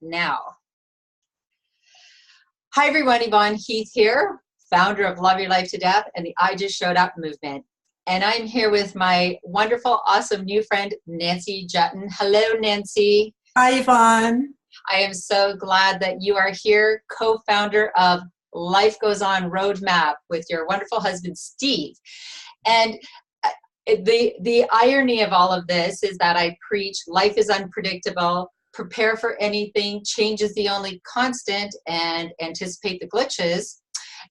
now. Hi everyone, Yvonne Heath here, founder of Love Your Life to Death and the I Just Showed Up movement. And I'm here with my wonderful, awesome new friend, Nancy Juetten. Hello, Nancy. Hi, Yvonne. I am so glad that you are here, co-founder of Life Goes On Roadmap with your wonderful husband, Steve. And the irony of all of this is that I preach life is unpredictable, prepare for anything, change is the only constant, and anticipate the glitches.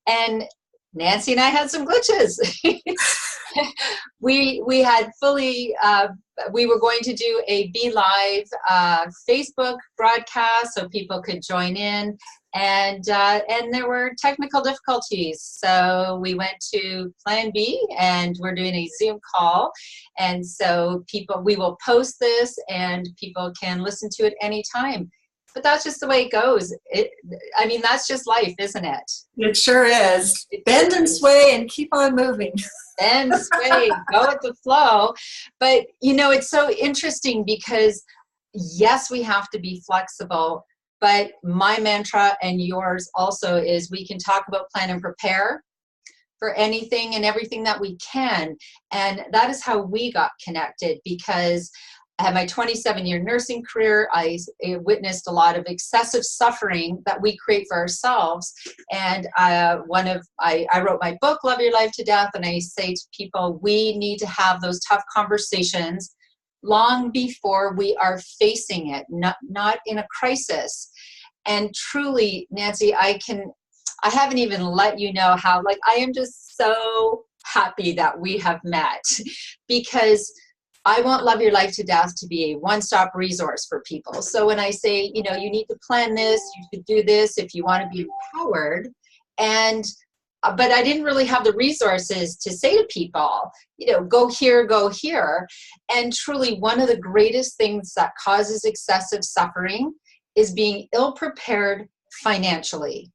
And Nancy and I had some glitches. we had fully, we were going to do a Be Live Facebook broadcast so people could join in, and there were technical difficulties. So we went to Plan B, and we're doing a Zoom call. And so we will post this, and people can listen to it anytime. But that's just the way it goes. I mean, that's just life, isn't it? It sure is. Bend and sway and keep on moving. Bend, sway, go with the flow. But, you know, it's so interesting because, yes, we have to be flexible. But my mantra and yours also is we can talk about plan and prepare for anything and everything that we can. And that is how we got connected, because I had my 27-year nursing career. I witnessed a lot of excessive suffering that we create for ourselves. And I wrote my book, Love Your Life to Death, and I say to people, we need to have those tough conversations long before we are facing it, not in a crisis. And truly, Nancy, I haven't even let you know how, like, I am just so happy that we have met, because I want Love Your Life to Death to be a one-stop resource for people. So when I say, you know, you need to plan this, you should do this if you want to be empowered, but I didn't really have the resources to say to people, you know, go here, go here. And truly, one of the greatest things that causes excessive suffering is being ill-prepared financially.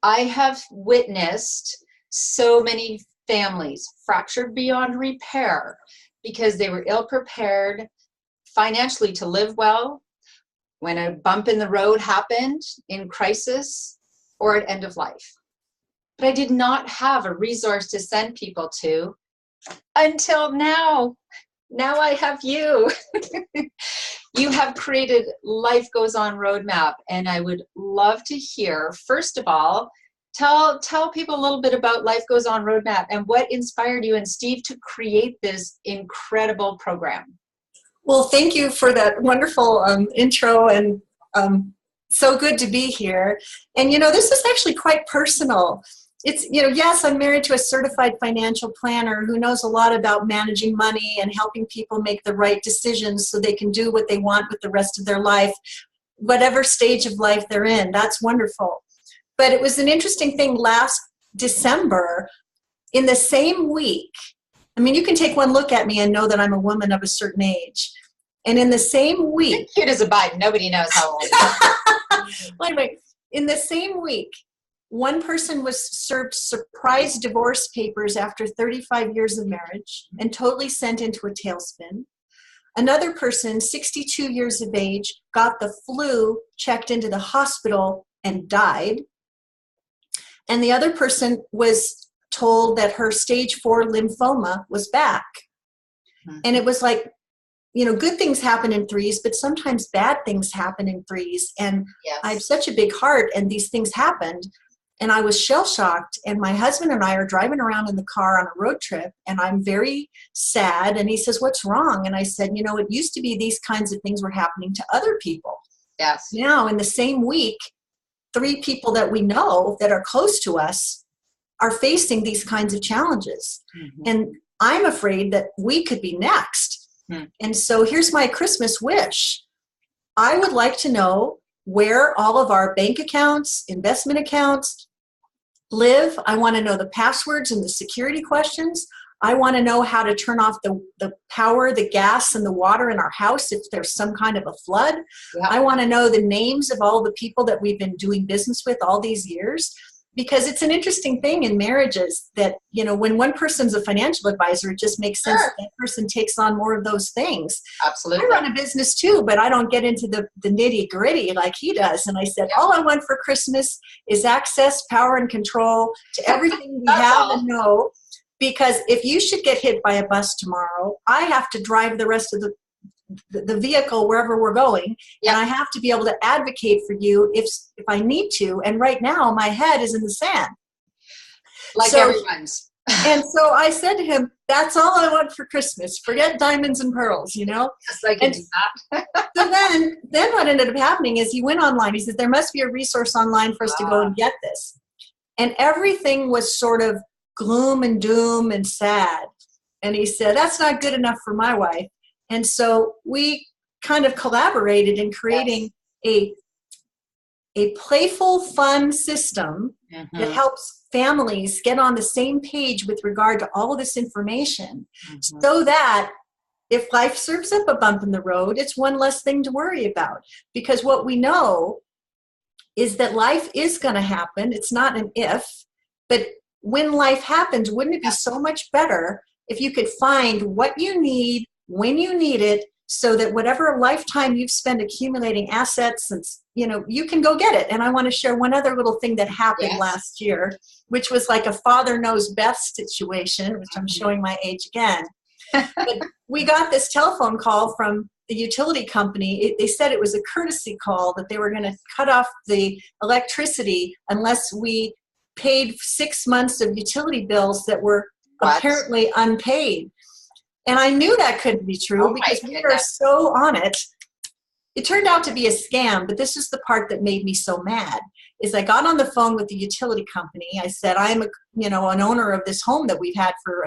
I have witnessed so many families fractured beyond repair because they were ill-prepared financially to live well when a bump in the road happened in crisis or at end of life. But I did not have a resource to send people to until now. Now I have you. You have created Life Goes On Roadmap, and I would love to hear, first of all, tell people a little bit about Life Goes On Roadmap and what inspired you and Steve to create this incredible program. Well, thank you for that wonderful intro, and so good to be here. And, you know, this is actually quite personal. It's, you know, yes, I'm married to a certified financial planner who knows a lot about managing money and helping people make the right decisions so they can do what they want with the rest of their life, whatever stage of life they're in. That's wonderful. But it was an interesting thing last December, in the same week. I mean, you can take one look at me and know that I'm a woman of a certain age. And in the same week. You're cute as a Biden. Nobody knows how old. Well, anyway, in the same week, one person was served surprise divorce papers after 35 years of marriage and totally sent into a tailspin. Another person, 62 years of age, got the flu, checked into the hospital, and died. And the other person was told that her stage 4 lymphoma was back. And it was like, you know, good things happen in threes, but sometimes bad things happen in threes. And yes, I have such a big heart, and these things happened. And I was shell-shocked, and my husband and I are driving around in the car on a road trip, and I'm very sad. And he says, "What's wrong?" And I said, "You know, it used to be these kinds of things were happening to other people. Yes. Now, in the same week, 3 people that we know that are close to us are facing these kinds of challenges." Mm-hmm. And I'm afraid that we could be next. Mm. And so here's my Christmas wish. I would like to know where all of our bank accounts, investment accounts live. I want to know the passwords and the security questions. I want to know how to turn off the power, the gas, and the water in our house if there's some kind of a flood. Yeah. I want to know the names of all the people that we've been doing business with all these years. because it's an interesting thing in marriages that, you know, when one person's a financial advisor, it just makes sense that person takes on more of those things. Absolutely. I run a business too, but I don't get into the nitty gritty like he does. And I said, all I want for Christmas is access, power, and control to everything we have and know. Because if you should get hit by a bus tomorrow, I have to drive the rest of the vehicle wherever we're going, and I have to be able to advocate for you if I need to. And right now, my head is in the sand, like everyone's. And so I said to him, "That's all I want for Christmas. Forget diamonds and pearls, you know." Yes, I can do that. So then what ended up happening is he went online. He said, "There must be a resource online for us to go and get this," and everything was sort of gloom and doom and sad. And he said, "That's not good enough for my wife." And so we kind of collaborated in creating a playful, fun system that helps families get on the same page with regard to all of this information, so that if life serves up a bump in the road, it's one less thing to worry about. Because what we know is that life is going to happen. It's not an if, but when life happens, wouldn't it be so much better if you could find what you need when you need it, so that whatever lifetime you've spent accumulating assets, and you know, you can go get it. And I want to share one other little thing that happened last year, which was like a father knows best situation, which I'm showing my age again. But we got this telephone call from the utility company. They said it was a courtesy call, that they were going to cut off the electricity unless we paid 6 months of utility bills that were apparently unpaid. And I knew that couldn't be true because we were so on it. It turned out to be a scam, but this is the part that made me so mad. Is I got on the phone with the utility company. I said, "I'm an owner of this home that we've had for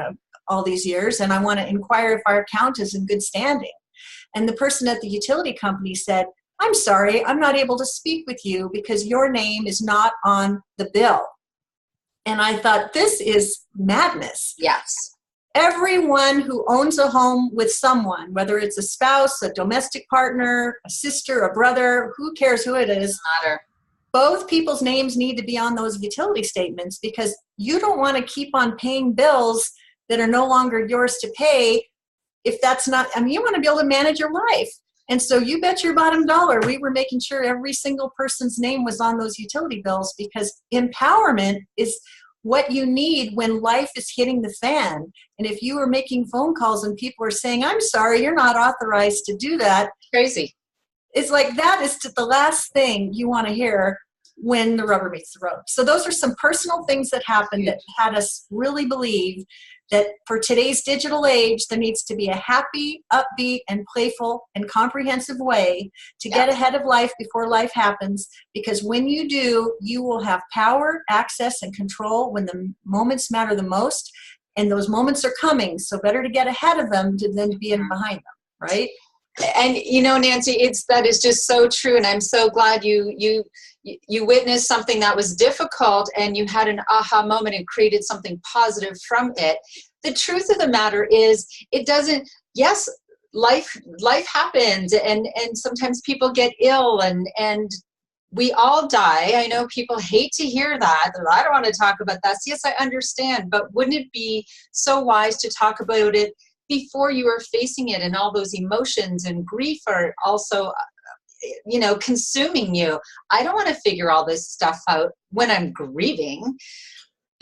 all these years, and I want to inquire if our account is in good standing." And the person at the utility company said, "I'm sorry, I'm not able to speak with you because your name is not on the bill." And I thought, this is madness. Yes. Everyone who owns a home with someone, whether it's a spouse, a domestic partner, a sister, a brother, who cares who it is, both people's names need to be on those utility statements, because you don't want to keep on paying bills that are no longer yours to pay. If that's not, you want to be able to manage your life. And so you bet your bottom dollar we were making sure every single person's name was on those utility bills, because empowerment is what you need when life is hitting the fan. And if you are making phone calls and people are saying, "I'm sorry, you're not authorized to do that," crazy. It's like, that is the last thing you want to hear when the rubber meets the road. So those are some personal things that happened that had us really believe that for today's digital age, there needs to be a happy, upbeat, and playful and comprehensive way to get ahead of life before life happens. Because when you do, you will have power, access, and control when the moments matter the most. And those moments are coming. So better to get ahead of them than to be in behind them, right? And Nancy, that is just so true. And I'm so glad you witnessed something that was difficult and you had an aha moment and created something positive from it. The truth of the matter is, life happens, and sometimes people get ill and we all die. I know people hate to hear that. I don't want to talk about that. Yes, I understand, but wouldn't it be so wise to talk about it before you are facing it, and all those emotions and grief are also consuming you? I don't want to figure all this stuff out when I'm grieving.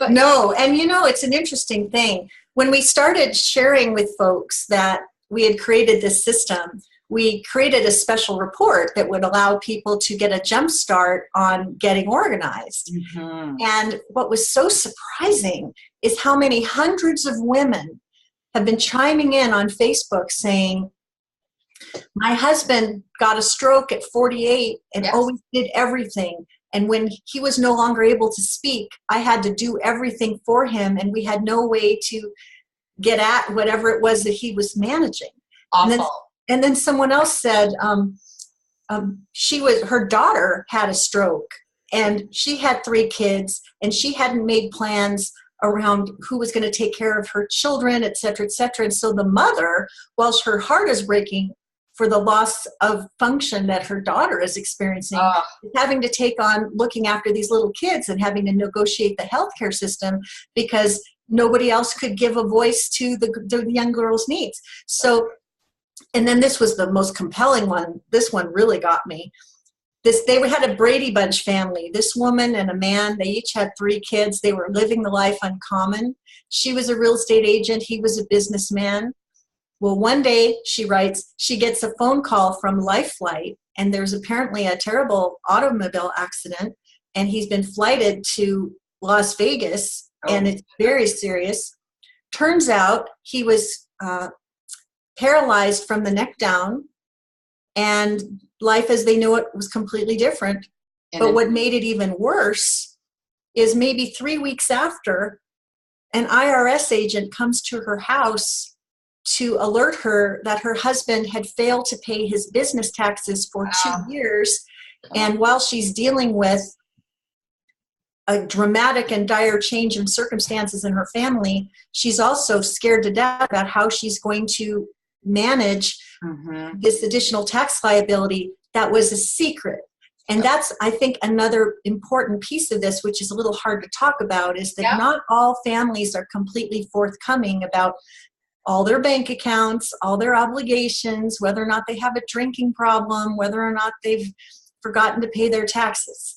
But no, and it's an interesting thing. When we started sharing with folks that we had created this system, we created a special report that would allow people to get a jump start on getting organized. And what was so surprising is how many hundreds of women have been chiming in on Facebook saying, "My husband got a stroke at 48 and always did everything. And when he was no longer able to speak, I had to do everything for him, and we had no way to get at whatever it was that he was managing." Awful. And then someone else said her daughter had a stroke, and she had 3 kids, and she hadn't made plans around who was going to take care of her children, et cetera, et cetera. And so the mother, whilst her heart is breaking for the loss of function that her daughter is experiencing, having to take on looking after these little kids and having to negotiate the healthcare system because nobody else could give a voice to the young girl's needs. So, and then this was the most compelling one. This one really got me. They had a Brady Bunch family. This woman and a man, they each had 3 kids. They were living the life uncommon. She was a real estate agent. He was a businessman. Well, one day, she writes, she gets a phone call from Life Flight, and there's apparently a terrible automobile accident, and he's been flighted to Las Vegas, and it's very serious. Turns out he was paralyzed from the neck down, and life as they know it was completely different. But what made it even worse is maybe 3 weeks after, an IRS agent comes to her house to alert her that her husband had failed to pay his business taxes for 2 years. And while she's dealing with a dramatic and dire change in circumstances in her family, she's also scared to death about how she's going to manage this additional tax liability that was a secret. And that's, I think, another important piece of this, which is a little hard to talk about, is that not all families are completely forthcoming about all their bank accounts, all their obligations, whether or not they have a drinking problem, whether or not they've forgotten to pay their taxes.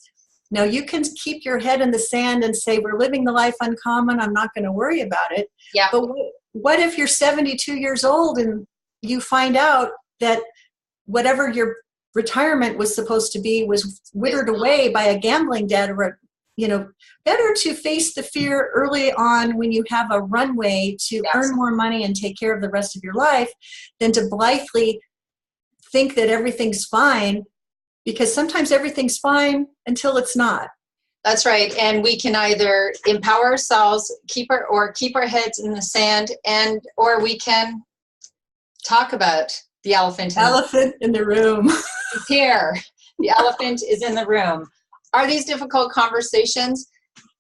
Now, you can keep your head in the sand and say, we're living the life uncommon, I'm not going to worry about it. Yeah. But what if you're 72 years old and you find out that whatever your retirement was supposed to be was withered away by a gambling debt, or better to face the fear early on when you have a runway to earn more money and take care of the rest of your life than to blithely think that everything's fine, because sometimes everything's fine until it's not. That's right. And we can either empower ourselves, keep our heads in the sand, or we can talk about the elephant in the room. It's here. The elephant is in the room. Are these difficult conversations?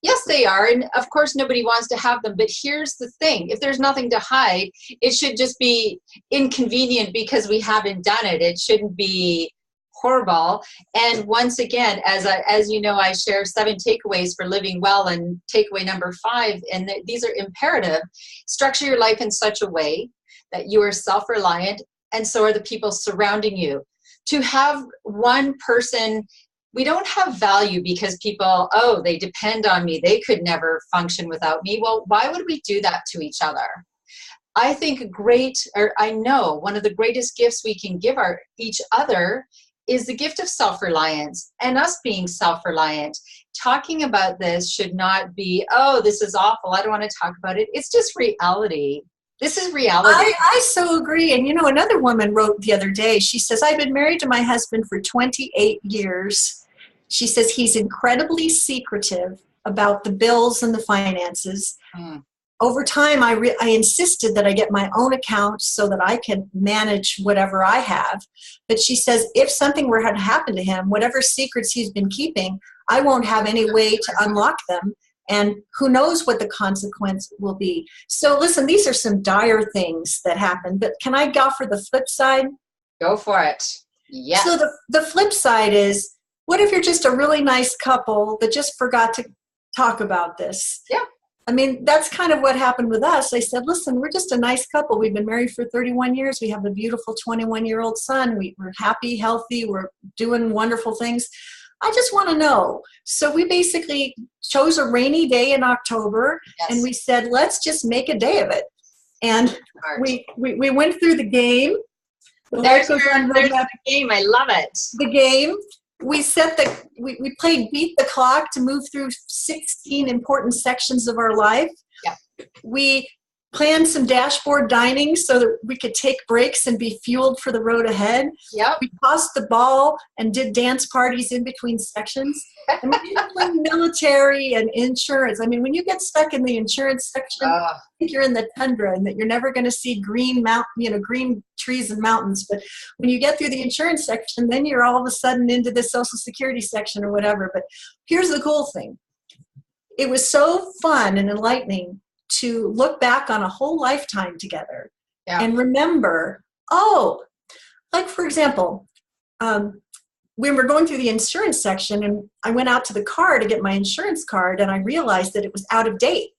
Yes, they are. And of course, nobody wants to have them. But here's the thing. If there's nothing to hide, it should just be inconvenient because we haven't done it. It shouldn't be horrible. And once again, as you know, I share 7 takeaways for living well, and takeaway number 5, and these are imperative. Structure your life in such a way that you are self-reliant, and so are the people surrounding you. To have one person, we don't have value because people, they depend on me. They could never function without me. Well, why would we do that to each other? I think I know one of the greatest gifts we can give each other is the gift of self-reliance, and us being self-reliant. Talking about this should not be, this is awful, I don't want to talk about it. It's just reality. This is reality. I so agree. And another woman wrote the other day, she says, I've been married to my husband for 28 years. She says he's incredibly secretive about the bills and the finances. Over time, I insisted that I get my own account so that I can manage whatever I have. But she says, if something were to happen to him, whatever secrets he's been keeping, I won't have any way to unlock them. And who knows what the consequence will be. So listen, these are some dire things that happen. But can I offer the flip side? Go for it. Yes. So the flip side is, what if you're just a really nice couple that just forgot to talk about this? Yeah. I mean, that's kind of what happened with us. I said, listen, we're just a nice couple. We've been married for 31 years. We have a beautiful 21-year-old son. We're happy, healthy. We're doing wonderful things. I just want to know. So we basically chose a rainy day in October, and we said, let's just make a day of it. And we went through the game. There's the game. I love it. The game. We we played Beat the Clock to move through 16 important sections of our life. Yeah. We planned some dashboard dining so that we could take breaks and be fueled for the road ahead. Yep. We tossed the ball and did dance parties in between sections. And we didn't play military and insurance. I mean, when you get stuck in the insurance section, I think you're in the tundra and that you're never going to see green trees and mountains. But when you get through the insurance section, then you're all of a sudden into the Social Security section or whatever. But here's the cool thing. It was so fun and enlightening to look back on a whole lifetime together and remember, like for example, we were going through the insurance section, and I went out to the car to get my insurance card, and I realized that it was out of date.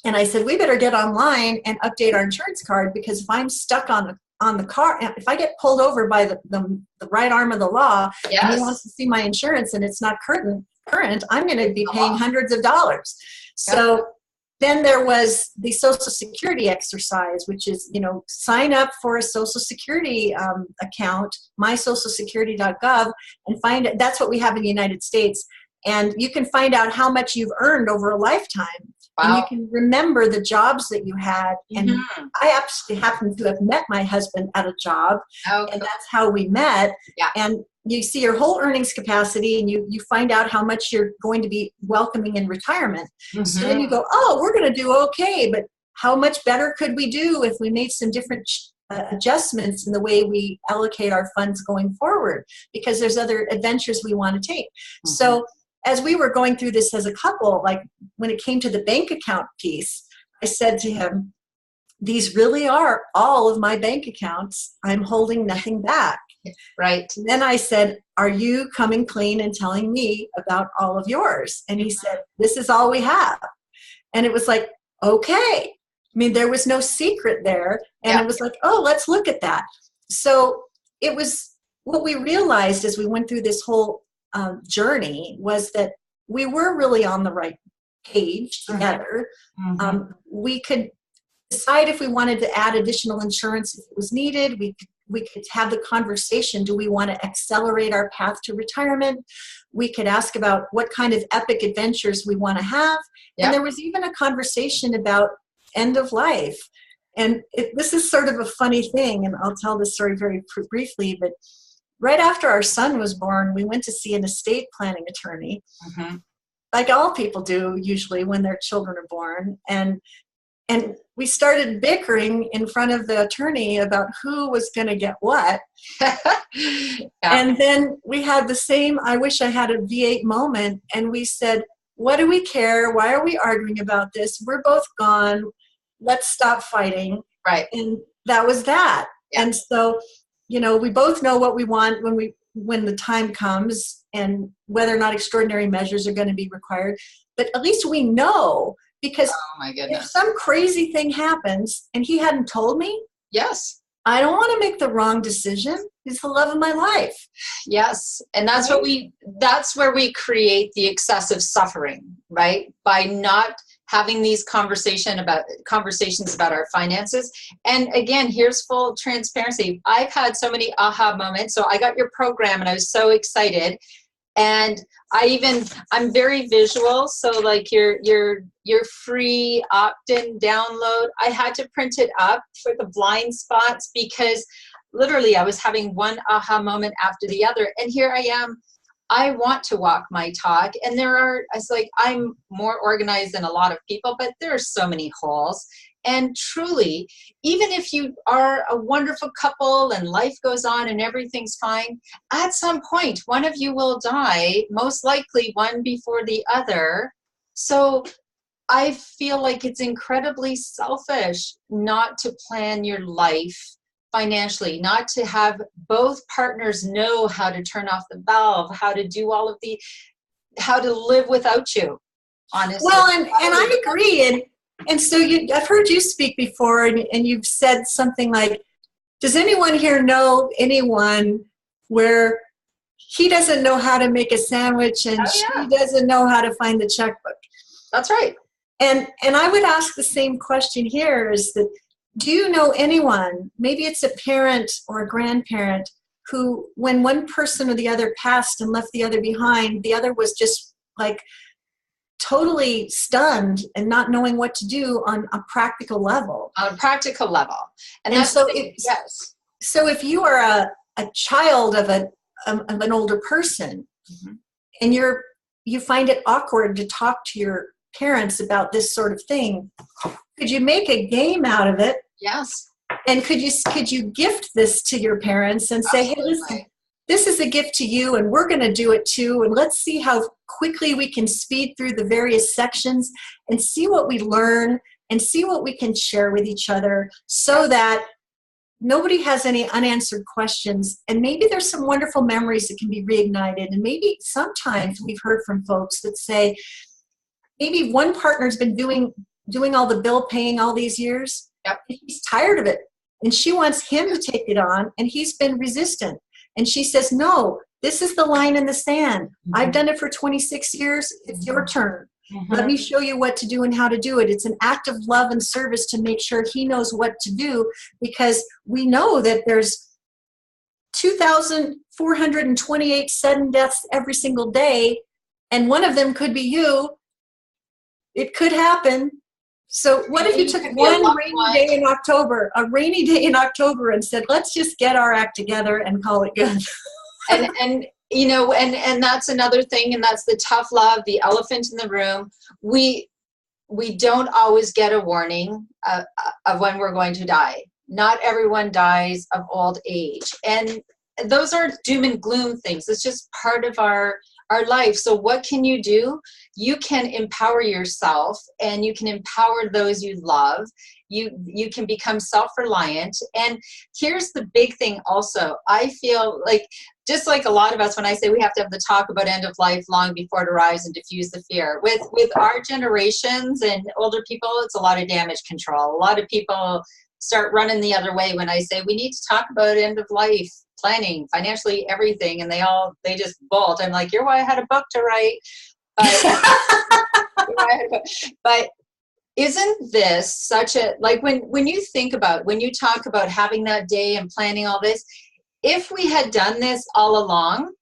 And I said, we better get online and update our insurance card, because if I'm stuck on the car, if I get pulled over by the right arm of the law, Yes. and he wants to see my insurance and it's not current, I'm going to be paying hundreds of dollars. So then there was the Social Security exercise, which is, sign up for a Social Security account, mysocialsecurity.gov, and find it. That's what we have in the United States. And you can find out how much you've earned over a lifetime. Wow. And you can remember the jobs that you had. And I actually happen to have met my husband at a job, and that's how we met. Yeah. And you see your whole earnings capacity, and you find out how much you're going to be welcoming in retirement. So then you go, oh, we're going to do okay, but how much better could we do if we made some different adjustments in the way we allocate our funds going forward, because there's other adventures we want to take. So as we were going through this as a couple, like when it came to the bank account piece, I said to him, these really are all of my bank accounts. I'm holding nothing back. Right. And then I said, are you coming clean and telling me about all of yours? And he said, this is all we have. And it was like, okay. I mean, there was no secret there. And it was like, oh, let's look at that. So it was what we realized as we went through this whole journey was that we were really on the right page together. We could decide if we wanted to add additional insurance if it was needed. We could have the conversation, do we want to accelerate our path to retirement? We could ask about what kind of epic adventures we want to have. And there was even a conversation about end of life. And this is sort of a funny thing, and I'll tell this story very briefly, but right after our son was born, we went to see an estate planning attorney, like all people do usually when their children are born. And we started bickering in front of the attorney about who was going to get what. And then we had the same, I wish I had a V8 moment. And we said, what do we care? Why are we arguing about this? We're both gone. Let's stop fighting. Right. And that was that. Yeah. And so, we both know what we want when the time comes, and whether or not extraordinary measures are going to be required. But at least we know. Because if some crazy thing happens and he hadn't told me, I don't want to make the wrong decision. He's the love of my life. Yes. And that's that's where we create the excessive suffering, right? By not having these conversations about our finances. And again, here's full transparency. I've had so many aha moments. So I got your program and I was so excited. And I'm very visual. So like your free opt-in download, I had to print it up for the blind spots, because literally I was having one aha moment after the other. And here I am. I want to walk my talk. And I'm more organized than a lot of people, but there are so many holes. And truly, even if you are a wonderful couple and life goes on and everything's fine, at some point, one of you will die, most likely one before the other. So I feel like it's incredibly selfish not to plan your life financially, not to have both partners know how to turn off the valve, how to do how to live without you, honestly. Well, and I agree. And so I've heard you speak before, and you've said something like, does anyone here know anyone where he doesn't know how to make a sandwich and she doesn't know how to find the checkbook? That's right. And I would ask the same question here, is that, do you know anyone, maybe it's a parent or a grandparent, who when one person or the other passed and left the other behind, the other was just like totally stunned and not knowing what to do on a practical level. On a practical level. And that's so so if you are a child of an older person, and you find it awkward to talk to your parents about this sort of thing, could you make a game out of it? Yes. And could you gift this to your parents and say, hey, listen, this is a gift to you, and we're going to do it too, and let's see how quickly we can speed through the various sections and see what we learn and see what we can share with each other, so that nobody has any unanswered questions, and maybe there's some wonderful memories that can be reignited. And maybe sometimes we've heard from folks that say maybe one partner's been doing all the bill paying all these years. Yep. He's tired of it, and she wants him to take it on, and he's been resistant. And she says, no, this is the line in the sand. I've done it for 26 years. It's your turn. Let me show you what to do and how to do it. It's an act of love and service to make sure he knows what to do, because we know that there's 2,428 sudden deaths every single day, and one of them could be you. It could happen. So what if you took one rainy day in October, and said, let's just get our act together and call it good. And you know, and that's another thing, and that's the tough love, the elephant in the room. We don't always get a warning of when we're going to die. Not everyone dies of old age. And those are doom and gloom things. It's just part of our life. So what can you do? You can empower yourself, and you can empower those you love. You can become self-reliant. And here's the big thing also. I feel like, just like a lot of us, when I say we have to have the talk about end of life long before it arrives and diffuse the fear, with our generations and older people, it's a lot of damage control. A lot of people start running the other way when I say we need to talk about end of life planning, financially, everything, and they just bolt. I'm like, you're why I had a book to write. But isn't this such a, like, when you think about, when you talk about having that day and planning all this, if we had done this all along,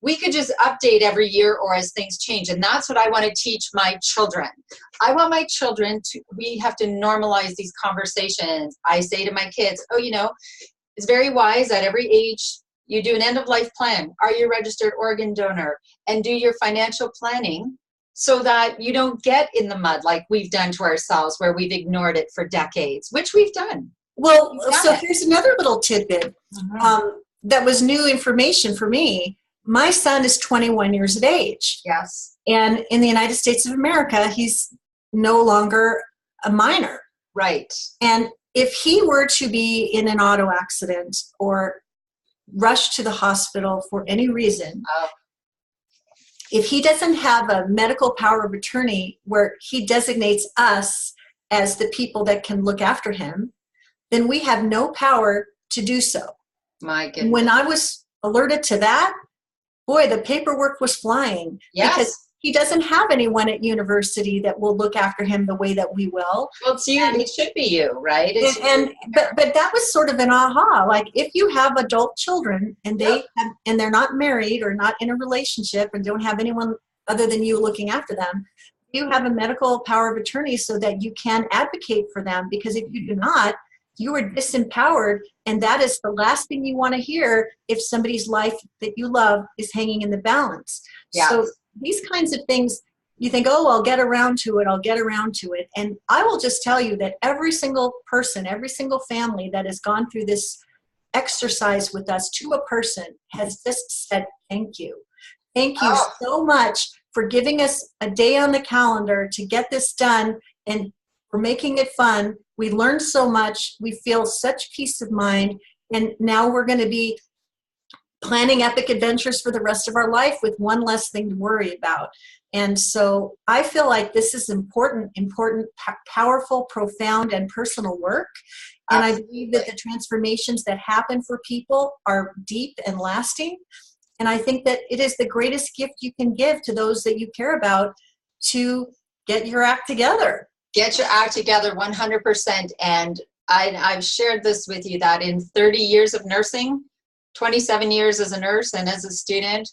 we could just update every year or as things change. And that's what I want to teach my children. I want my children we have to normalize these conversations. I say to my kids, oh, you know, it's very wise at every age, you do an end of life plan. Are you a registered organ donor? And do your financial planning so that you don't get in the mud like we've done to ourselves, where we've ignored it for decades, which we've done. Well, so here's another little tidbit that was new information for me. My son is 21 years of age. Yes. And in the United States of America, he's no longer a minor. Right. And if he were to be in an auto accident or rushed to the hospital for any reason, if he doesn't have a medical power of attorney where he designates us as the people that can look after him, then we have no power to do so. My goodness. When I was alerted to that, boy, the paperwork was flying. Yes. Because he doesn't have anyone at university that will look after him the way that we will. Well, it's you. It should be you, right? But that was sort of an aha. Like, if you have adult children and they're not married or not in a relationship and don't have anyone other than you looking after them, you have a medical power of attorney so that you can advocate for them. Because if you do not, you are disempowered, and that is the last thing you want to hear if somebody's life that you love is hanging in the balance. Yes. So these kinds of things, you think, oh, I'll get around to it. And I will just tell you that every single person, every single family that has gone through this exercise with us, to a person, has just said thank you. Thank you so much for giving us a day on the calendar to get this done, and for making it fun. We learned so much. We feel such peace of mind. And now we're going to be planning epic adventures for the rest of our life with one less thing to worry about. And so I feel like this is important, powerful, profound, and personal work. And I believe that the transformations that happen for people are deep and lasting. And I think that it is the greatest gift you can give to those that you care about, to get your act together. Get your act together 100%. And I've shared this with you, that in 30 years of nursing, 27 years as a nurse and as a student,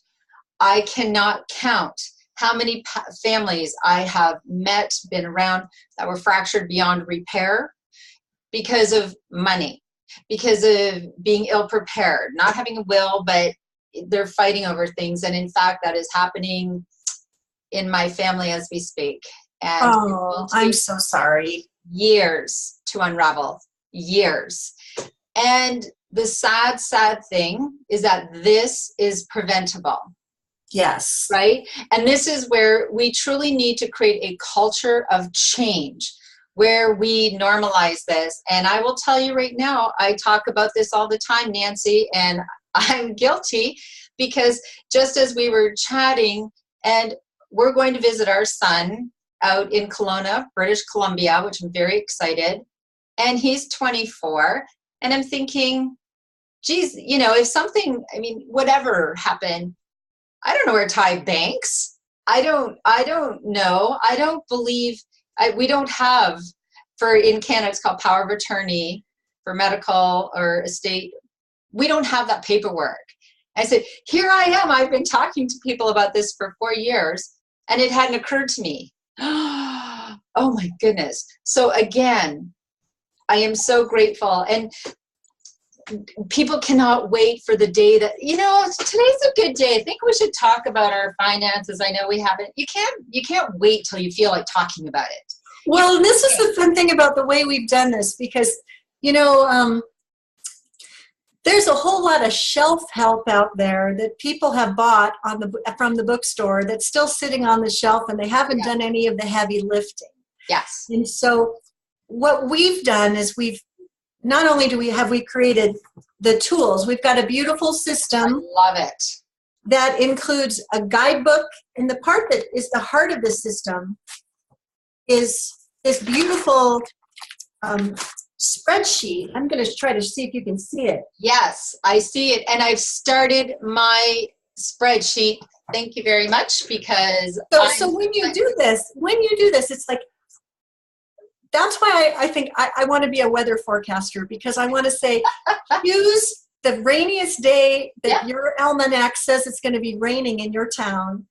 I cannot count how many families I have met, been around, that were fractured beyond repair because of money, because of being ill-prepared, not having a will, but they're fighting over things. And in fact, that is happening in my family as we speak. And I'm so sorry. Years to unravel, years. And the sad, sad thing is that this is preventable. Yes. Right? And this is where we truly need to create a culture of change, where we normalize this. And I will tell you right now, I talk about this all the time, Nancy, and I'm guilty, because just as we were chatting, and we're going to visit our son out in Kelowna, British Columbia, which I'm very excited. And he's 24. And I'm thinking, geez, you know, if something, I mean, whatever happened, I don't know where Ty banks. I don't know. I don't believe, we don't have, in Canada, it's called power of attorney for medical or estate. We don't have that paperwork. I said, here I am. I've been talking to people about this for 4 years, and it hadn't occurred to me. Oh my goodness. So again, I am so grateful. And people cannot wait for the day that, you know, today's a good day. I think we should talk about our finances. I know we haven't. You can't wait till you feel like talking about it. Well, and this is the fun thing about the way we've done this, because, you know, there's a whole lot of shelf help out there that people have bought from the bookstore that's still sitting on the shelf, and they haven't done any of the heavy lifting. Yes. And so what we've done is not only have we created the tools, we've got a beautiful system. I love it. That includes a guidebook, and the part that is the heart of the system is this beautiful spreadsheet. I'm going to try to see if you can see it. Yes, I see it. And I've started my spreadsheet. Thank you very much, because so when you do this, it's like, that's why I think I want to be a weather forecaster, because I want to say, use the rainiest day that your almanac says it's going to be raining in your town.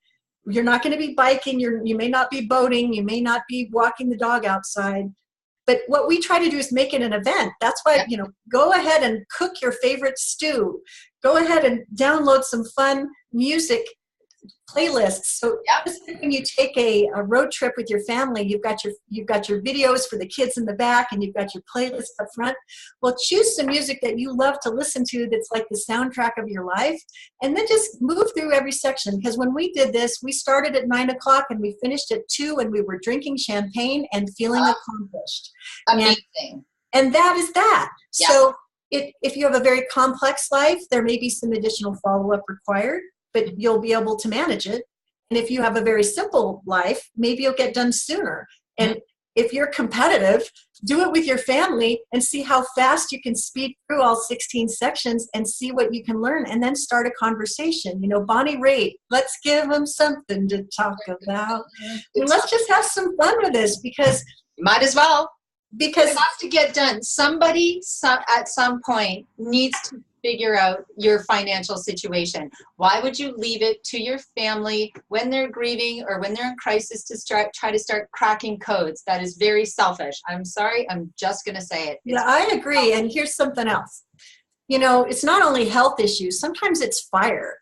You're not going to be biking. You may not be boating. You may not be walking the dog outside. But what we try to do is make it an event. That's why, you know, go ahead and cook your favorite stew. Go ahead and download some fun music playlists. So just like when you take a road trip with your family, you've got your videos for the kids in the back, and you've got your playlist up front. Well, choose some music that you love to listen to that's like the soundtrack of your life, and then just move through every section. Because when we did this, we started at 9 o'clock and we finished at 2, and we were drinking champagne and feeling accomplished. Amazing. And that is that. Yeah. So if you have a very complex life, there may be some additional follow-up required, but you'll be able to manage it. And if you have a very simple life, maybe you'll get done sooner. And if you're competitive, do it with your family and see how fast you can speed through all 16 sections and see what you can learn, and then start a conversation. You know, Bonnie Raitt, let's give them something to talk about. And let's just have some fun with this, because might as well. Because it has to get done. Somebody at some point needs to figure out your financial situation. Why would you leave it to your family when they're grieving or when they're in crisis to try to start cracking codes? That is very selfish. I'm sorry. I'm just going to say it. Yeah, I agree. And here's something else. You know, it's not only health issues. Sometimes it's fire.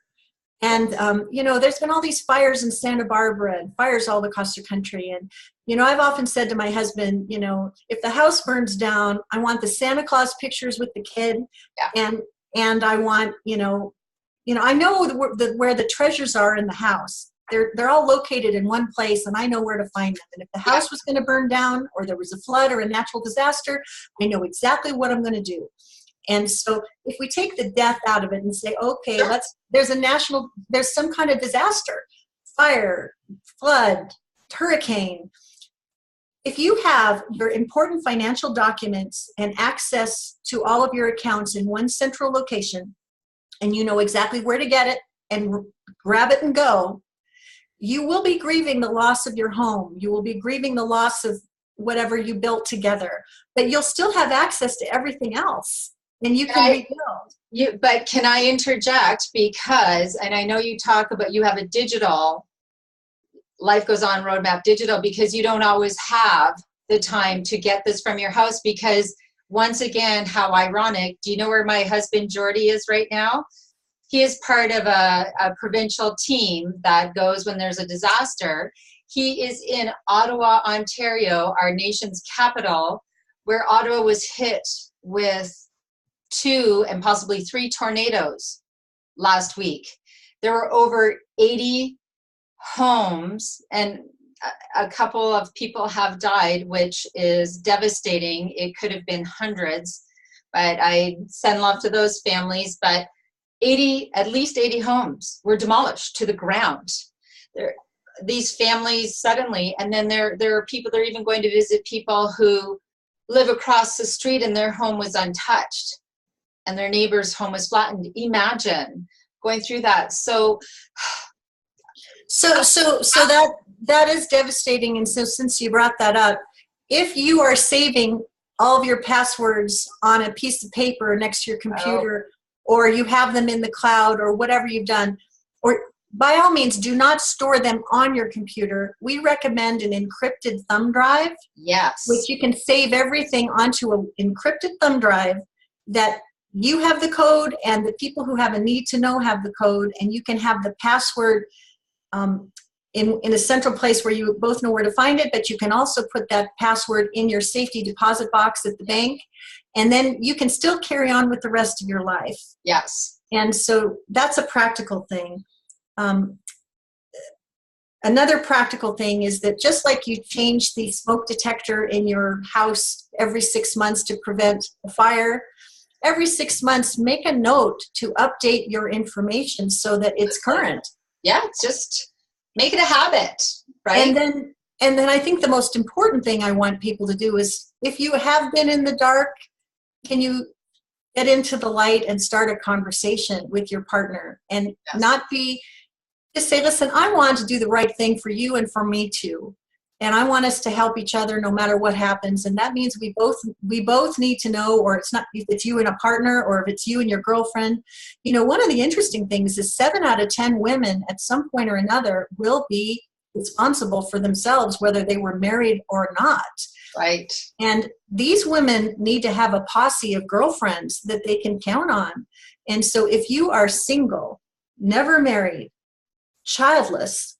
And, you know, there's been all these fires in Santa Barbara and fires all across the country. And, you know, I've often said to my husband, you know, if the house burns down, I want the Santa Claus pictures with the kid. And I want, you know, I know where the treasures are in the house. They're all located in one place, and I know where to find them. And if the house was going to burn down, or there was a flood or a natural disaster, I know exactly what I'm going to do. And so if we take the death out of it and say, okay, there's some kind of disaster, fire, flood, hurricane. If you have your important financial documents and access to all of your accounts in one central location, and you know exactly where to get it and grab it and go, you will be grieving the loss of your home. You will be grieving the loss of whatever you built together, but you'll still have access to everything else. And you can rebuild. But can I interject? Because, and I know you talk about, you have a digital, Life Goes On roadmap digital, because you don't always have the time to get this from your house. Because once again, how ironic, do you know where my husband Jordy is right now? He is part of a provincial team that goes when there's a disaster. He is in Ottawa, Ontario, our nation's capital, where Ottawa was hit with 2 and possibly 3 tornadoes last week. There were over 80 homes and a couple of people have died, which is devastating. It could have been hundreds, but I send love to those families. But at least 80 homes were demolished to the ground. These families suddenly, and then there are people, they're even going to visit people who live across the street and their home was untouched and their neighbor's home was flattened. Imagine going through that. So that is devastating. And so since you brought that up, if you are saving all of your passwords on a piece of paper next to your computer, or you have them in the cloud, or whatever you've done, or by all means, do not store them on your computer. We recommend an encrypted thumb drive. Yes. Which you can save everything onto an encrypted thumb drive that you have the code and the people who have a need to know have the code, and you can have the password in a central place where you both know where to find it, but you can also put that password in your safety deposit box at the bank, and then you can still carry on with the rest of your life. Yes. And so that's a practical thing. Another practical thing is that just like you change the smoke detector in your house every 6 months to prevent a fire, every 6 months make a note to update your information so that it's current. Yeah, just make it a habit, right? And then I think the most important thing I want people to do is, if you have been in the dark, can you get into the light and start a conversation with your partner, and not be, just say, listen, I want to do the right thing for you and for me too. And I want us to help each other no matter what happens. And that means we both need to know, or it's not, if it's you and a partner, or if it's you and your girlfriend. You know, one of the interesting things is 7 out of 10 women at some point or another will be responsible for themselves, whether they were married or not. Right. And these women need to have a posse of girlfriends that they can count on. And so if you are single, never married, childless,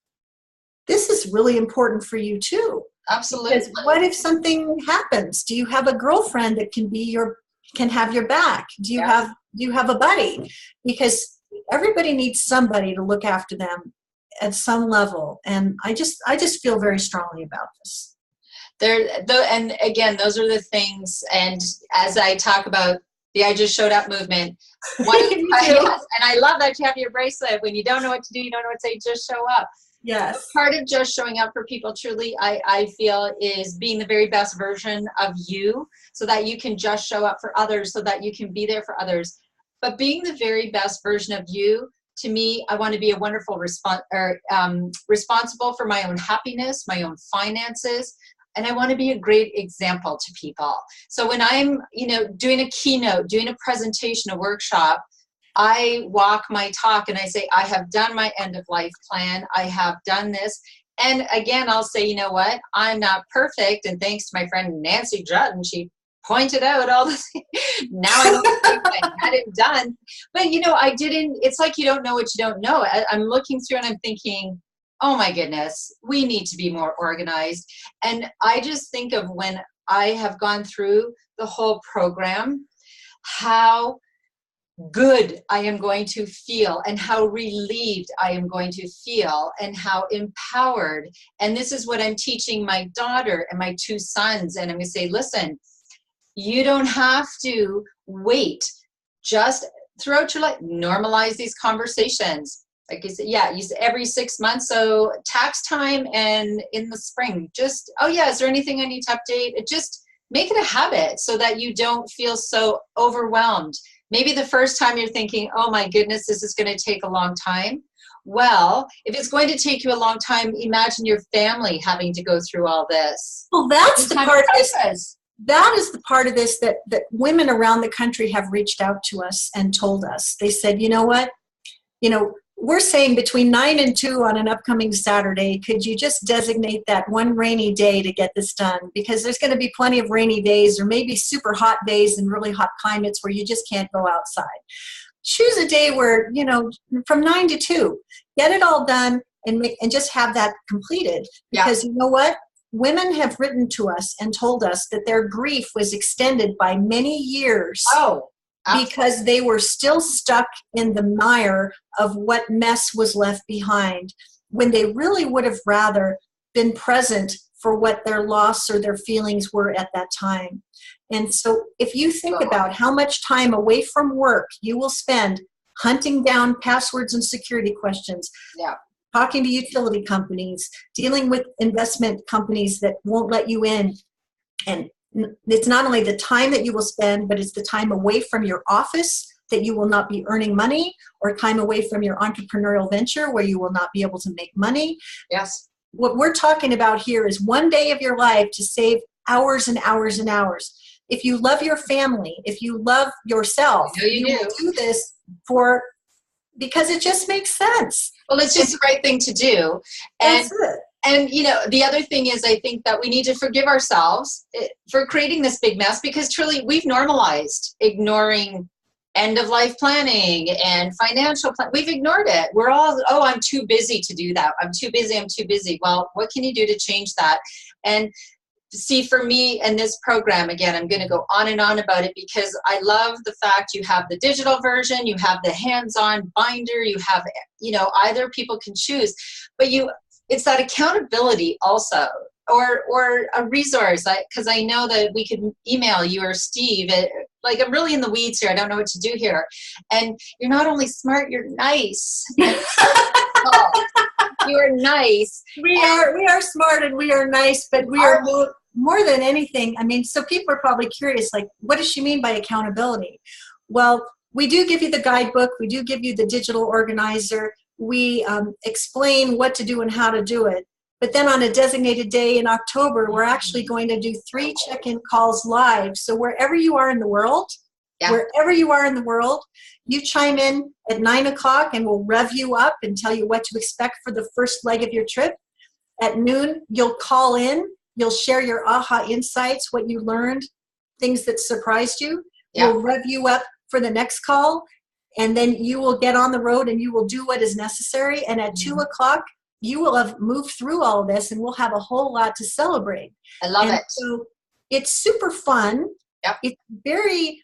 this is really important for you too. Absolutely. Because what if something happens? Do you have a girlfriend that can have your back? Do you have a buddy? Because everybody needs somebody to look after them at some level. And I just feel very strongly about this. And again, those are the things. And as I talk about the I Just Showed Up movement, yes, and I love that you have your bracelet. When you don't know what to do, you don't know what to say, just show up. Yes. Part of just showing up for people, truly, I feel, is being the very best version of you, so that you can just show up for others, so that you can be there for others. But being the very best version of you, to me, I want to be a wonderful responsible for my own happiness, my own finances, and I want to be a great example to people. So when I'm, doing a keynote, doing a presentation, a workshop, I walk my talk and I say, I have done my end of life plan. I have done this. And again, I'll say, you know what? I'm not perfect. And thanks to my friend Nancy Juetten, she pointed out all this. Now I know I had it done. But, I didn't. It's like you don't know what you don't know. I'm looking through and I'm thinking, oh my goodness, we need to be more organized. And I just think of when I have gone through the whole program, how good I am going to feel, and how relieved I am going to feel, and how empowered. And this is what I'm teaching my daughter and my 2 sons. And I'm going to say, listen, you don't have to wait. Just throughout your life, normalize these conversations. Like you said, you say every 6 months. So tax time and in the spring, just, is there anything I need to update? Just make it a habit so that you don't feel so overwhelmed. Maybe the first time you're thinking, oh my goodness, this is going to take a long time. Well, if it's going to take you a long time, imagine your family having to go through all this. Well, that's the part of this. That is the part of this that women around the country have reached out to us and told us. They said, you know what? We're saying between 9 and 2 on an upcoming Saturday, could you just designate that one rainy day to get this done? Because there's going to be plenty of rainy days, or maybe super hot days in really hot climates where you just can't go outside. Choose a day where, from 9 to 2, get it all done and just have that completed. Because you know what? Women have written to us and told us that their grief was extended by many years. Oh. Because they were still stuck in the mire of what mess was left behind, when they really would have rather been present for what their loss or their feelings were at that time. And so if you think about how much time away from work you will spend hunting down passwords and security questions, talking to utility companies, dealing with investment companies that won't let you in, and it's not only the time that you will spend, but it's the time away from your office that you will not be earning money, or time away from your entrepreneurial venture where you will not be able to make money. Yes. What we're talking about here is one day of your life to save hours and hours and hours. If you love your family, if you love yourself, you will do this because it just makes sense. Well, it's just the right thing to do. That's it. And, you know, the other thing is, I think that we need to forgive ourselves for creating this big mess, because truly we've normalized ignoring end-of-life planning and financial plan. We've ignored it. We're all, oh, I'm too busy to do that. I'm too busy. Well, what can you do to change that? And see, for me and this program, again, I'm going to go on and on about it because I love the fact you have the digital version, you have the hands-on binder, you have, you know, either people can choose, but it's that accountability also, or a resource, because I know that we could email you or Steve. Like, I'm really in the weeds here. I don't know what to do here. And you're not only smart, you're nice. You are nice. We are smart and we are nice, but we are more than anything. I mean, so people are probably curious, like, what does she mean by accountability? Well, we do give you the guidebook. We do give you the digital organizer. We explain what to do and how to do it. But then on a designated day in October, we're actually going to do 3 check-in calls live. So wherever you are in the world, you chime in at 9 o'clock and we'll rev you up and tell you what to expect for the first leg of your trip. At noon, you'll call in. You'll share your aha insights, what you learned, things that surprised you. We'll rev you up for the next call. And then you will get on the road and you will do what is necessary. And at 2 o'clock, you will have moved through all of this and we'll have a whole lot to celebrate. I love it. So it's super fun. Yep. It's very,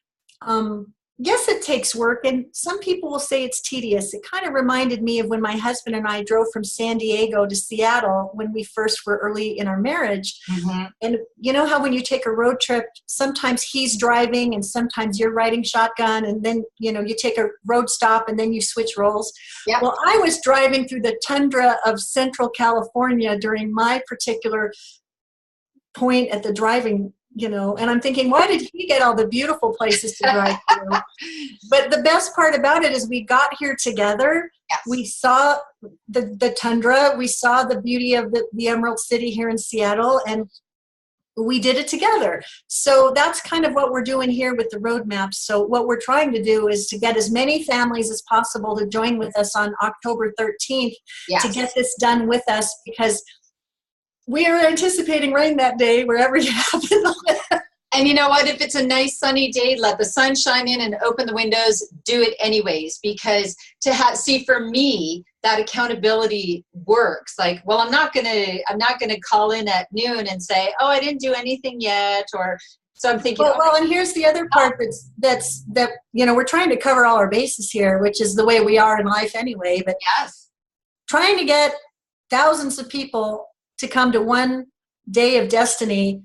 yes, it takes work. And some people will say it's tedious. It kind of reminded me of when my husband and I drove from San Diego to Seattle when we first were early in our marriage. Mm-hmm. And you know how when you take a road trip, sometimes he's driving and sometimes you're riding shotgun, and then, you know, you take a road stop and then you switch roles. Yep. Well, I was driving through the tundra of Central California during my particular point at the driving, you know, and I'm thinking, why did he get all the beautiful places to drive through? But the best part about it is we got here together. Yes. We saw the tundra. We saw the beauty of the Emerald City here in Seattle, and we did it together. So that's kind of what we're doing here with the roadmap. So what we're trying to do is to get as many families as possible to join with us on October 13th to get this done with us, because we are anticipating rain that day wherever you happen to live. And you know what? If it's a nice sunny day, let the sun shine in and open the windows. Do it anyways, because see, for me, that accountability works. Like, well, I'm not gonna call in at noon and say, oh, I didn't do anything yet, or so I'm thinking. Well, and here's the other part that's you know, we're trying to cover all our bases here, which is the way we are in life anyway. But trying to get thousands of people to come to one day of destiny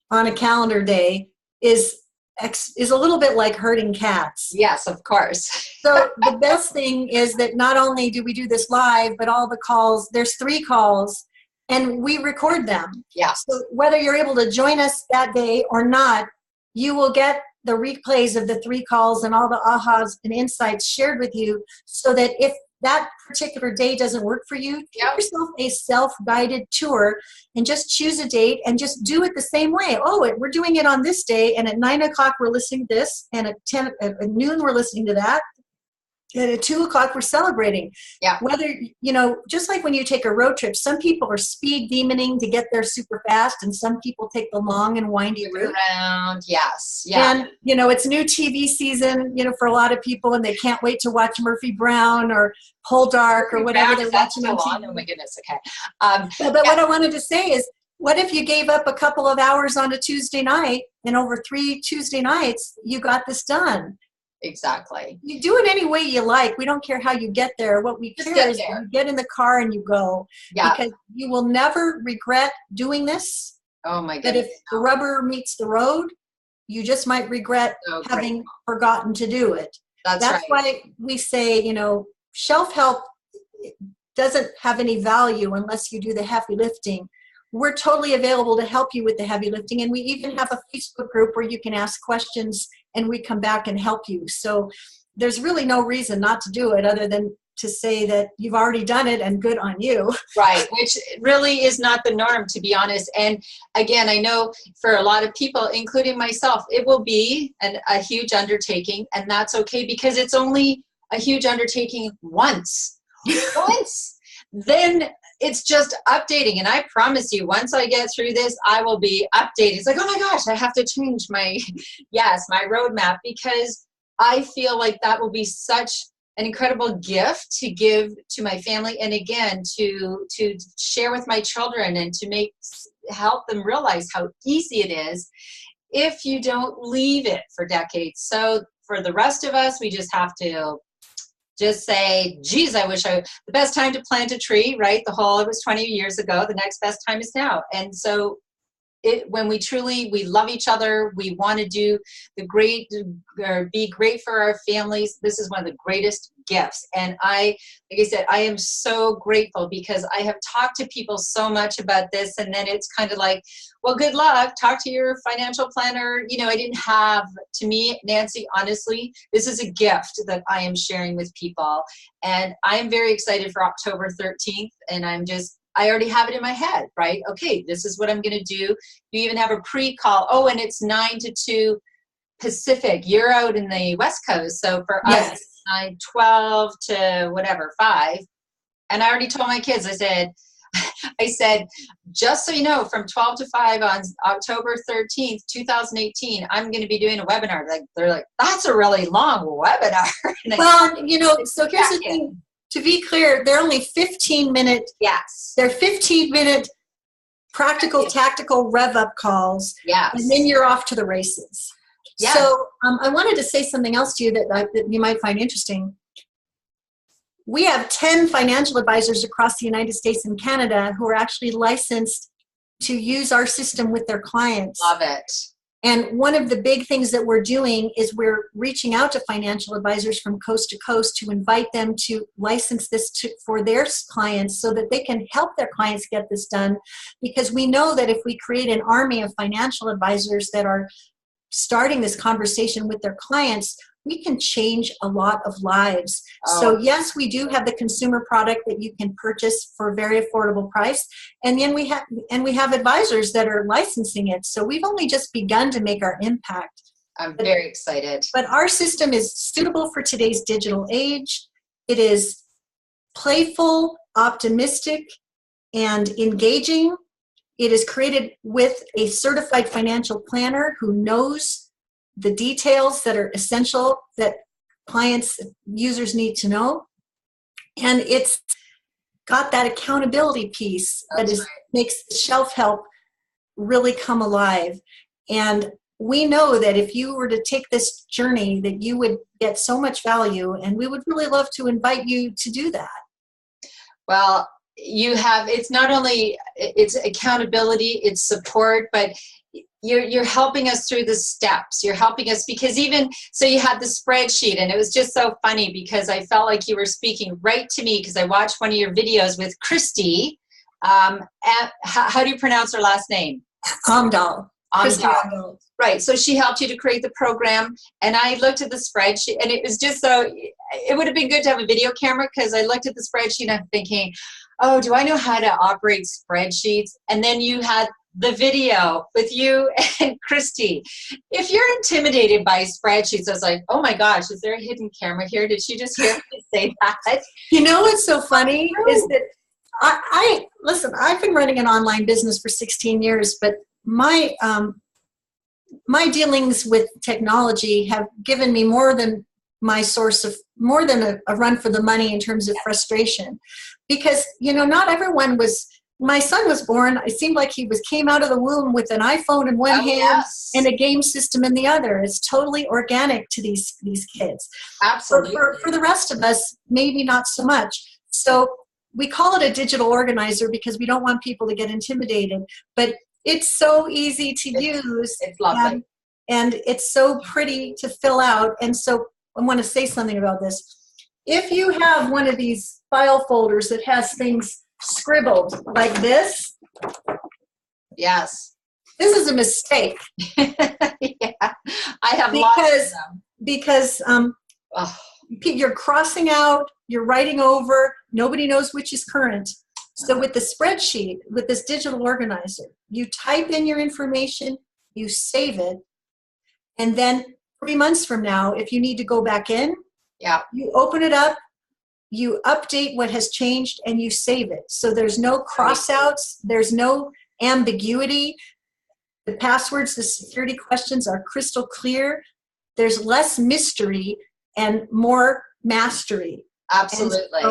on a calendar day is a little bit like herding cats. Yes, of course. So the best thing is that not only do we do this live, but all the calls, there's 3 calls, and we record them. Yeah. So whether you're able to join us that day or not, you will get the replays of the 3 calls and all the ahas and insights shared with you, so that if that particular day doesn't work for you, take yourself a self-guided tour and just choose a date and just do it the same way. Oh, we're doing it on this day, and at 9 o'clock we're listening to this, and at noon we're listening to that, and at 2 o'clock we're celebrating. Yeah. Whether, you know, just like when you take a road trip, some people are speed demoning to get there super fast, and some people take the long and windy route. Around, yes. Yeah. And, you know, it's new TV season, you know, for a lot of people, and they can't wait to watch Murphy Brown or Poldark or whatever they're watching on TV. Oh my goodness, okay. But what I wanted to say is, what if you gave up a couple of hours on a Tuesday night, and over 3 Tuesday nights, you got this done? Exactly. You do it any way you like. We don't care how you get there. What we Just care get is there. you get in the car and you go. Yeah. Because you will never regret doing this. Oh my But goodness. if the rubber meets the road, you just might regret So having grateful. forgotten to do it. That's right. why we say, you know, self-help doesn't have any value unless you do the heavy lifting. We're totally available to help you with the heavy lifting, and we even have a Facebook group where you can ask questions and we come back and help you. So there's really no reason not to do it other than to say that you've already done it and good on you. Right, which really is not the norm, to be honest. And again, I know for a lot of people, including myself, it will be a huge undertaking, and that's okay because it's only a huge undertaking once. Once. Then it's just updating. And I promise you, once I get through this, I will be updated. It's like, oh my gosh, I have to change my, my roadmap, because I feel like that will be such an incredible gift to give to my family, and again to share with my children, and to help them realize how easy it is if you don't leave it for decades. So for the rest of us, we just have to just say, geez, the best time to plant a tree, right? It was 20 years ago. The next best time is now. And so when we love each other, we want to do be great for our families. This is one of the greatest gifts. And like I said, I am so grateful, because I have talked to people so much about this, and then it's kind of like, well, good luck, talk to your financial planner. I didn't have, to me, Nancy, honestly, this is a gift that I am sharing with people. And I am very excited for October 13th. And I already have it in my head, right? Okay, this is what I'm going to do. You even have a pre-call. Oh, and it's 9 to 2 Pacific. You're out in the West Coast. So for us, it's 9, 12 to whatever, 5. And I already told my kids, I said, just so you know, from 12 to 5 on October 13th, 2018, I'm going to be doing a webinar. They're like, that's a really long webinar. Well, so here's the thing. To be clear, they're only 15-minute. Yes. They're 15-minute practical, tactical rev-up calls. Yes. And then you're off to the races. Yes. So I wanted to say something else to you that you might find interesting. We have 10 financial advisors across the United States and Canada who are actually licensed to use our system with their clients. Love it. And one of the big things that we're doing is we're reaching out to financial advisors from coast to coast to invite them to license this for their clients, so that they can help their clients get this done. Because we know that if we create an army of financial advisors that are starting this conversation with their clients, we can change a lot of lives. Oh. So yes, we do have the consumer product that you can purchase for a very affordable price. And then we have advisors that are licensing it. So we've only just begun to make our impact. I'm very excited. But our system is suitable for today's digital age. It is playful, optimistic, and engaging. It is created with a certified financial planner who knows the details that are essential that users need to know. And it's got that accountability piece makes shelf help really come alive. And we know that if you were to take this journey, that you would get so much value, and we would really love to invite you to do that. Well, it's not only it's accountability, it's support, but you're helping us through the steps. You're helping us, because so you had the spreadsheet, and it was just so funny because I felt like you were speaking right to me, because I watched one of your videos with Christy. How do you pronounce her last name? Amdahl. Right. So she helped you to create the program, and I looked at the spreadsheet, and it was just it would have been good to have a video camera, because I looked at the spreadsheet and I'm thinking, oh, do I know how to operate spreadsheets? And then you had the video with you and Christy. If you're intimidated by spreadsheets, I was like, oh my gosh, is there a hidden camera here? Did she just hear me say that? You know what's so funny is that listen, I've been running an online business for 16 years, but my dealings with technology have given me more than a run for the money in terms of frustration. Because, not everyone was my son was born, it seemed like he came out of the womb with an iPhone in one hand and a game system in the other. It's totally organic to these kids. Absolutely. For the rest of us, maybe not so much. So we call it a digital organizer because we don't want people to get intimidated, but it's so easy to use. It's lovely. And it's so pretty to fill out. And so I want to say something about this. If you have one of these file folders that has things scribbled like this. Yes. This is a mistake. Yeah. I have lots of them. Because you're crossing out, you're writing over, nobody knows which is current. So with the spreadsheet, with this digital organizer, you type in your information, you save it, and then 3 months from now, if you need to go back in, you open it up, you update what has changed, and you save it. So there's no crossouts, there's no ambiguity. The passwords, the security questions are crystal clear. There's less mystery and more mastery. Absolutely.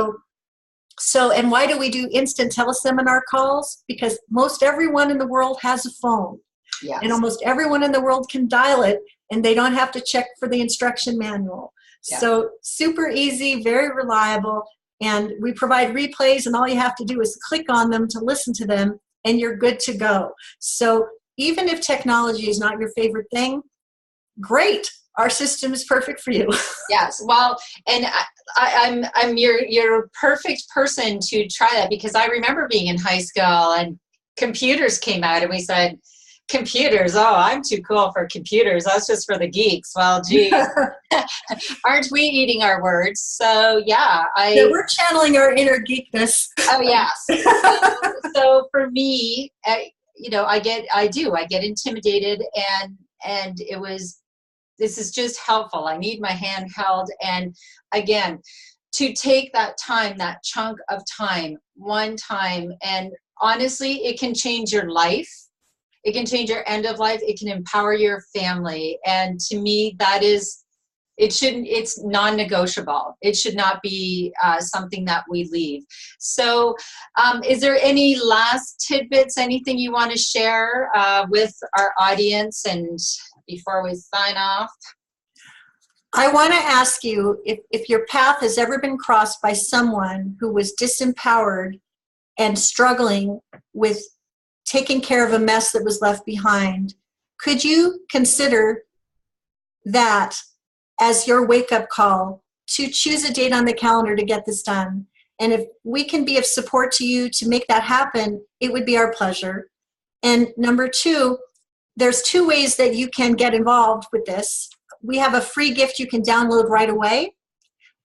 And why do we do instant teleseminar calls? Because most everyone in the world has a phone. Yes. And almost everyone in the world can dial it, and they don't have to check for the instruction manual. Yeah. So super easy, very reliable, and we provide replays, and all you have to do is click on them to listen to them, and you're good to go. So even if technology is not your favorite thing, great. Our system is perfect for you. Yes. Well, and I'm your perfect person to try that, because I remember being in high school and computers came out and we said, computers, oh, I'm too cool for computers. That's just for the geeks. Well, geez, aren't we eating our words? So yeah, we're channeling our inner geekness. Oh yes. So for me, I get intimidated, and this is just helpful. I need my hand held, and again, to take that time, that chunk of time, one time, and honestly, it can change your life. It can change your end of life. It can empower your family. And to me, it's non-negotiable. It should not be something that we leave. So is there any last tidbits, anything you want to share with our audience, and before we sign off? I want to ask you if your path has ever been crossed by someone who was disempowered and struggling with taking care of a mess that was left behind. Could you consider that as your wake-up call to choose a date on the calendar to get this done? And if we can be of support to you to make that happen, it would be our pleasure. And number two, there's 2 ways that you can get involved with this. We have a free gift you can download right away,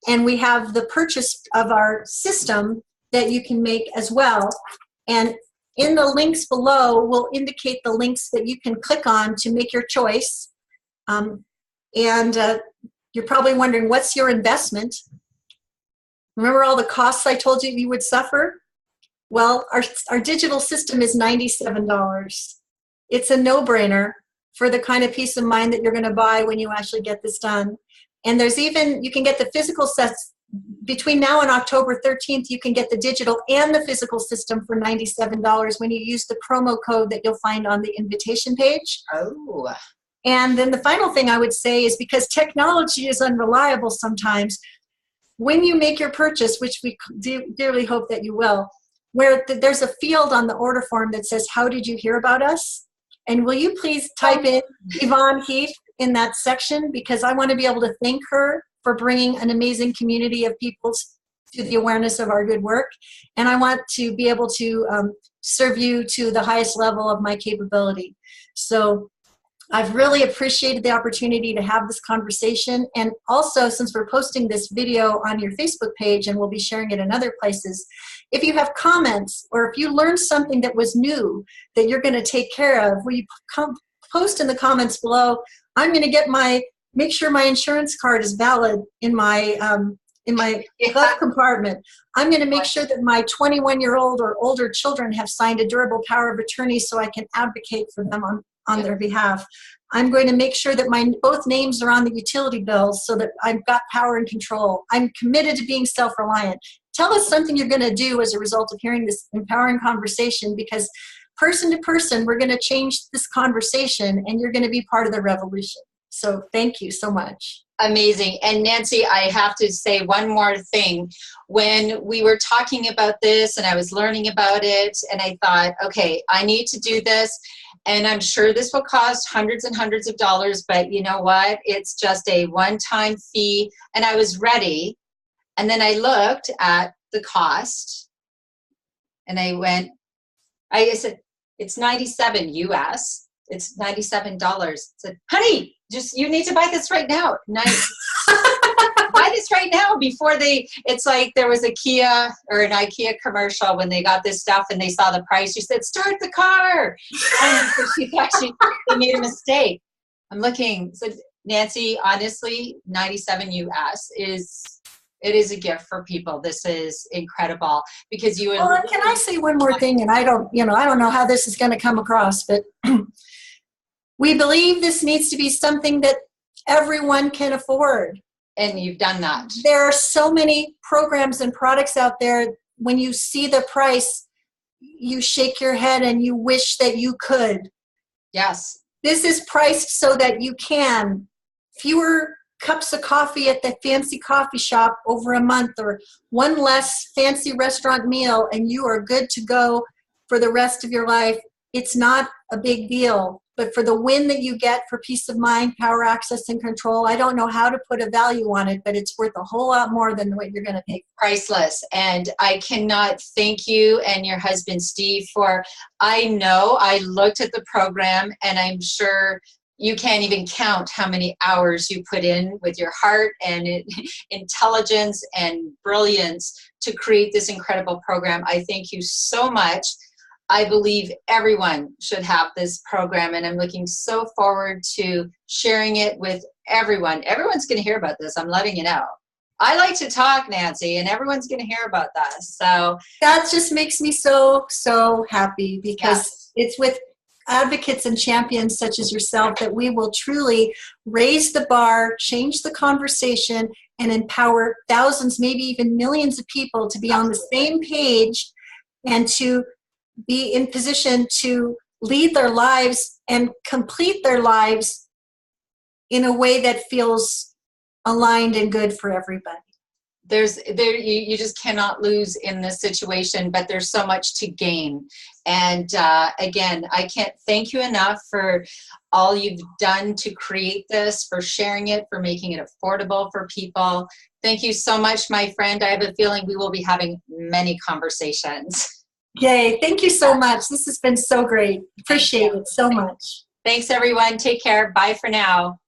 and we have the purchase of our system that you can make as well. And in the links below, we'll indicate the links that you can click on to make your choice. You're probably wondering, what's your investment? Remember all the costs I told you would suffer? Well, our digital system is $97. It's a no-brainer for the kind of peace of mind that you're going to buy when you actually get this done. And you can get the physical sets. Between now and October 13th, you can get the digital and the physical system for $97 when you use the promo code that you'll find on the invitation page. Oh. And then the final thing I would say is, because technology is unreliable sometimes, when you make your purchase, which we dearly hope that you will, where there's a field on the order form that says, how did you hear about us? And will you please type in Yvonne Heath in that section, because I want to be able to thank her for bringing an amazing community of people to the awareness of our good work. And I want to be able to serve you to the highest level of my capability. So I've really appreciated the opportunity to have this conversation. And also, since we're posting this video on your Facebook page, and we'll be sharing it in other places, if you have comments, or if you learned something that was new that you're going to take care of, will you post in the comments below? I'm going to make sure my insurance card is valid in my glove compartment. I'm going to make sure that my 21-year-old or older children have signed a durable power of attorney so I can advocate for them on their behalf. I'm going to make sure that both names are on the utility bills so that I've got power and control. I'm committed to being self-reliant. tell us something you're going to do as a result of hearing this empowering conversation, because person to person, we're going to change this conversation and you're going to be part of the revolution. So thank you so much. Amazing. And Nancy, I have to say one more thing. When we were talking about this and I was learning about it, and I thought, okay, I need to do this. And I'm sure this will cost hundreds and hundreds of dollars, but you know what? It's just a one-time fee. And I was ready. And then I looked at the cost and I said, it's 97 US. It's $97. I said, honey, you need to buy this right now. Buy this right now before it's like there was a Kia or an IKEA commercial when they got this stuff and they saw the price. She said, start the car. And so they made a mistake. I'm looking, so Nancy, honestly, 97 US it is a gift for people. This is incredible because you. Well, can I say one more thing? And I don't know how this is going to come across, but we believe this needs to be something that everyone can afford. And you've done that. There are so many programs and products out there. When you see the price, you shake your head and you wish that you could. Yes. This is priced so that you can. Fewer cups of coffee at the fancy coffee shop over a month, or one less fancy restaurant meal, and you are good to go for the rest of your life. It's not a big deal. But for the win that you get for peace of mind, power, access, and control, I don't know how to put a value on it, but it's worth a whole lot more than what you're going to pay. Priceless. And I cannot thank you and your husband, Steve, I know I looked at the program and I'm sure you can't even count how many hours you put in with your heart and intelligence and brilliance to create this incredible program. I thank you so much. I believe everyone should have this program, and I'm looking so forward to sharing it with everyone. Everyone's going to hear about this. I'm letting you know. I like to talk, Nancy, and everyone's going to hear about this. So that just makes me so, so happy, because It's with advocates and champions such as yourself that we will truly raise the bar, change the conversation, and empower thousands, maybe even millions of people to be on the same page and to be in position to lead their lives and complete their lives in a way that feels aligned and good for everybody. You just cannot lose in this situation, but there's so much to gain. And again, I can't thank you enough for all you've done to create this, for sharing it, for making it affordable for people. Thank you so much, my friend. I have a feeling we will be having many conversations. Yay, thank you so much. This has been so great. Appreciate it so much. Thanks, everyone. Take care. Bye for now.